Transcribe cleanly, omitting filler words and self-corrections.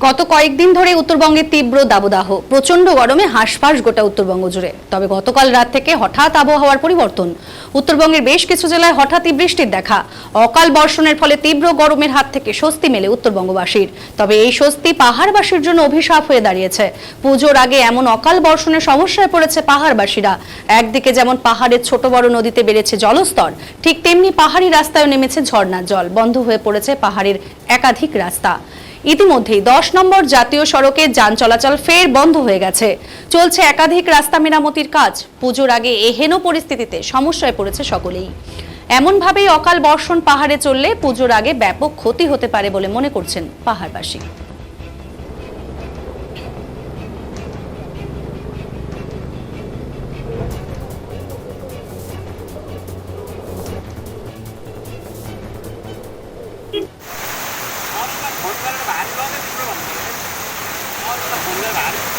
গত কয়েকদিন ধরে উত্তরবঙ্গে তীব্র দাবদাহ, প্রচন্ড গরমে হাঁসফাঁস গোটা উত্তরবঙ্গ জুড়ে। তবে গতকাল রাত থেকে হঠাৎ আবহাওয়ার পরিবর্তন। উত্তরবঙ্গের বেশ কিছু জেলায় হঠাৎই বৃষ্টির দেখা। অকাল বর্ষণের ফলে তীব্র গরমের হাত থেকে স্বস্তি মেলে উত্তরবঙ্গবাসীর। তবে এই স্বস্তি পাহাড়বাসীর জন্য অভিশাপ হয়ে দাঁড়িয়েছে। পুজোর আগে এমন অকাল বর্ষণের সমস্যায় পড়েছে পাহাড়বাসীরা। একদিকে যেমন পাহাড়ের ছোট বড় নদীতে বেড়েছে জলস্তর, ঠিক তেমনি পাহাড়ি রাস্তায় নেমেছে ঝর্ণার জল। বন্ধ হয়ে পড়েছে পাহাড়ের একাধিক রাস্তা। ইতিমধ্যেই 10 নম্বর জাতীয় সড়কে যান চলাচল ফের বন্ধ হয়ে গেছে। চলছে একাধিক রাস্তা মেরামতির কাজ। পুজোর আগে এহেন পরিস্থিতিতে সমস্যায় পড়েছে সকলেই। এমনভাবেই অকাল বর্ষণ পাহাড়ে চললে পুজোর আগে ব্যাপক ক্ষতি হতে পারে বলে মনে করছেন পাহাড়বাসী। भारी